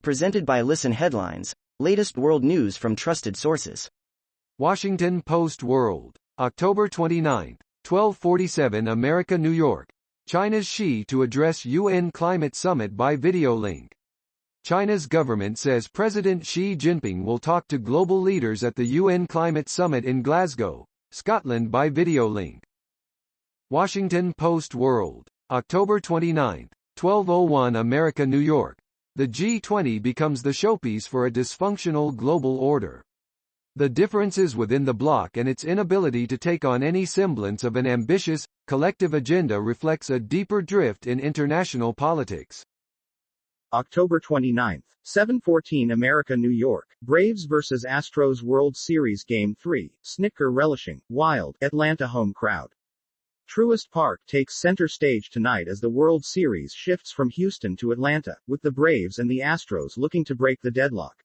Presented by Listen Headlines, latest world news from trusted sources. Washington Post World, October 29, 1247 America, New York. China's Xi to address UN climate summit by video link. China's government says President Xi Jinping will talk to global leaders at the UN climate summit in Glasgow, Scotland by video link. Washington Post World, October 29, 1201 America, New York. The G20 becomes the showpiece for a dysfunctional global order. The differences within the bloc and its inability to take on any semblance of an ambitious, collective agenda reflects a deeper drift in international politics. October 29, 7:14 America, New York. Braves vs. Astros World Series Game 3, Snitker relishing, wild, Atlanta home crowd. Truist Park takes center stage tonight as the World Series shifts from Houston to Atlanta, with the Braves and the Astros looking to break the deadlock.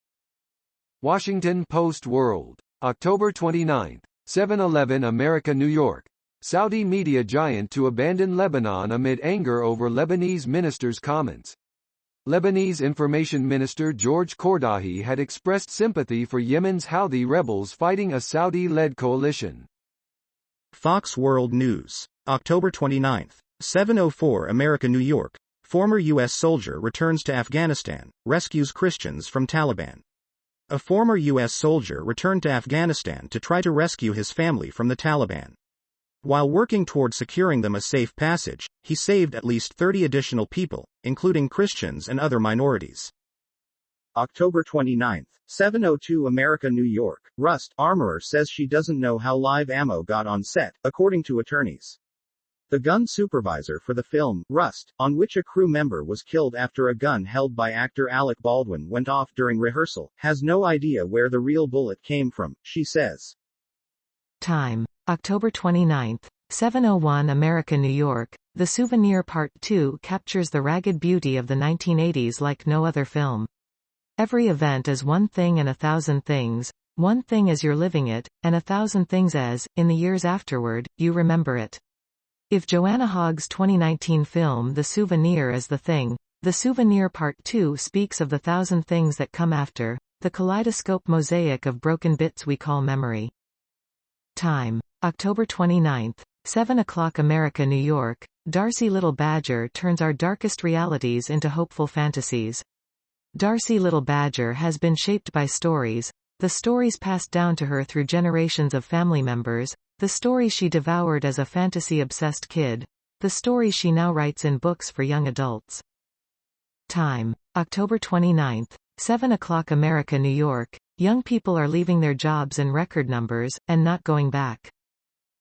Washington Post World, October 29, 7:11 America, New York. Saudi media giant to abandon Lebanon amid anger over Lebanese minister's comments. Lebanese Information Minister George Kordahi had expressed sympathy for Yemen's Houthi rebels fighting a Saudi-led coalition. Fox World News, October 29, 7:04 America, New York. Former U.S. soldier returns to Afghanistan, rescues Christians from Taliban. A former U.S. soldier returned to Afghanistan to try to rescue his family from the Taliban. While working toward securing them a safe passage, he saved at least 30 additional people, including Christians and other minorities. October 29, 7:02 America, New York. Rust armorer says she doesn't know how live ammo got on set, according to attorneys. The gun supervisor for the film, Rust, on which a crew member was killed after a gun held by actor Alec Baldwin went off during rehearsal, has no idea where the real bullet came from, she says. Time, October 29, 7:01 America, New York. The Souvenir Part 2 captures the ragged beauty of the 1980s like no other film. Every event is one thing and 1,000 things, one thing as you're living it, and 1,000 things as, in the years afterward, you remember it. If Joanna Hogg's 2019 film The Souvenir is the thing, The Souvenir Part 2 speaks of the 1,000 things that come after, the kaleidoscope mosaic of broken bits we call memory. Time, October 29, 7 o'clock America, New York. Darcy Little Badger turns our darkest realities into hopeful fantasies. Darcy Little Badger has been shaped by stories, the stories passed down to her through generations of family members, the stories she devoured as a fantasy-obsessed kid, the stories she now writes in books for young adults. Time, October 29, 7 o'clock America, New York. Young people are leaving their jobs in record numbers, and not going back.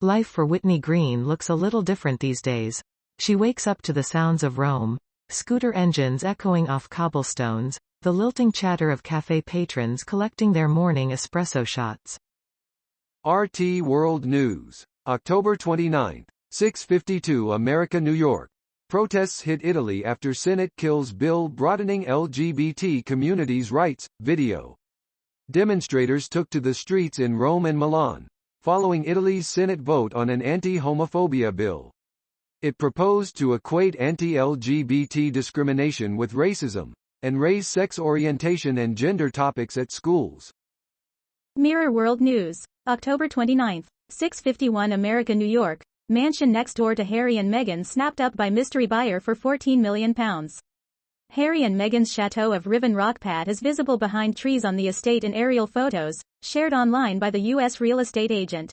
Life for Whitney Green looks a little different these days. She wakes up to the sounds of Rome, scooter engines echoing off cobblestones, the lilting chatter of cafe patrons collecting their morning espresso shots. RT World News, October 29, 6:52 America, New York. Protests hit Italy after Senate kills bill broadening LGBT communities' rights, video. Demonstrators took to the streets in Rome and Milan, following Italy's Senate vote on an anti-homophobia bill. It proposed to equate anti-LGBT discrimination with racism, and raise sex orientation and gender topics at schools. Mirror World News, October 29, 6:51 America, New York. Mansion next door to Harry and Meghan snapped up by mystery buyer for £14 million. Harry and Meghan's chateau of Riven Rockpad is visible behind trees on the estate in aerial photos, shared online by the U.S. real estate agent.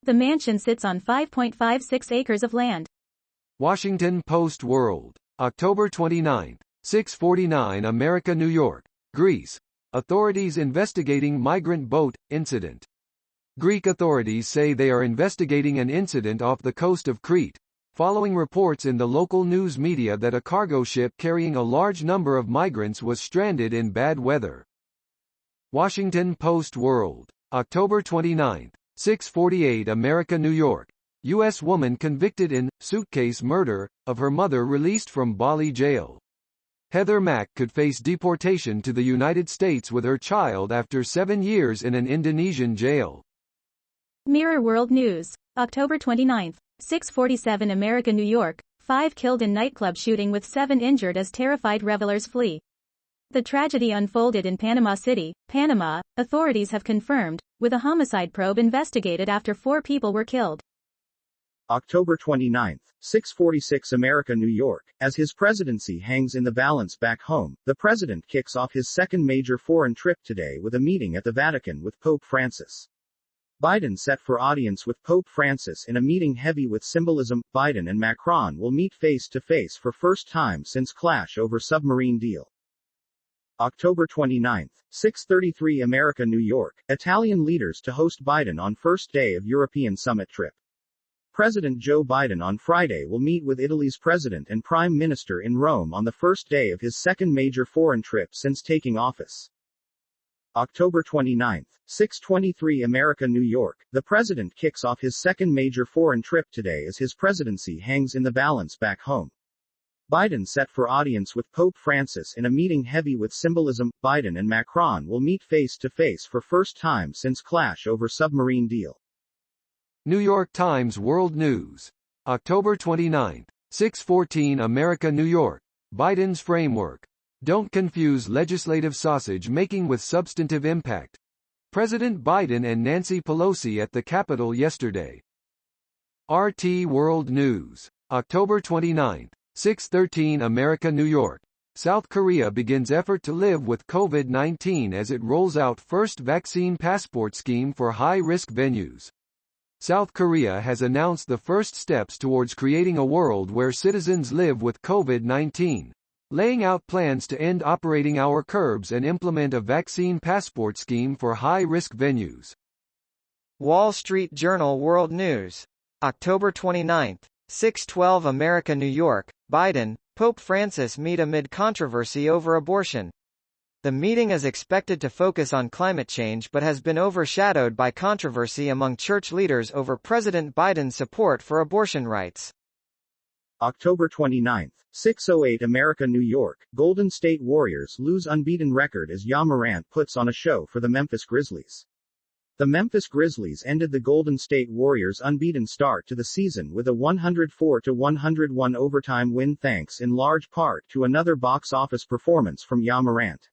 The mansion sits on 5.56 acres of land. Washington Post World, October 29, 6:49 America, New York. Greece. Authorities investigating migrant boat incident. Greek authorities say they are investigating an incident off the coast of Crete, following reports in the local news media that a cargo ship carrying a large number of migrants was stranded in bad weather. Washington Post World, October 29, 6:48 America, New York. U.S. woman convicted in suitcase murder of her mother released from Bali jail. Heather Mack could face deportation to the United States with her child after 7 years in an Indonesian jail. Mirror World News, October 29, 6:47 America, New York. 5 killed in nightclub shooting with 7 injured as terrified revelers flee. The tragedy unfolded in Panama City, Panama, authorities have confirmed, with a homicide probe investigated after 4 people were killed. October 29, 6:46 America, New York. As his presidency hangs in the balance back home, the president kicks off his second major foreign trip today with a meeting at the Vatican with Pope Francis. Biden set for audience with Pope Francis in a meeting heavy with symbolism. Biden and Macron will meet face-to-face for first time since clash over submarine deal. October 29, 6:33 America, New York. Italian leaders to host Biden on first day of European summit trip. President Joe Biden on Friday will meet with Italy's president and prime minister in Rome on the first day of his second major foreign trip since taking office. October 29, 6:23 America, New York. The president kicks off his second major foreign trip today as his presidency hangs in the balance back home. Biden set for audience with Pope Francis in a meeting heavy with symbolism. Biden and Macron will meet face-to-face for first time since clash over submarine deal. New York Times World News. October 29, 6:14 America, New York. Biden's framework. Don't confuse legislative sausage making with substantive impact. President Biden and Nancy Pelosi at the Capitol yesterday. RT World News. October 29, 6:13 America, New York. South Korea begins effort to live with COVID-19 as it rolls out first vaccine passport scheme for high-risk venues. South Korea has announced the first steps towards creating a world where citizens live with COVID-19, laying out plans to end operating our curbs and implement a vaccine passport scheme for high-risk venues. Wall Street Journal World News. October 29, 6:12 America, New York. Biden, Pope Francis meet amid controversy over abortion. The meeting is expected to focus on climate change but has been overshadowed by controversy among church leaders over President Biden's support for abortion rights. October 29, 6:08 America, New York. Golden State Warriors lose unbeaten record as Ja Morant puts on a show for the Memphis Grizzlies. The Memphis Grizzlies ended the Golden State Warriors' unbeaten start to the season with a 104-101 overtime win thanks in large part to another box office performance from Ja Morant.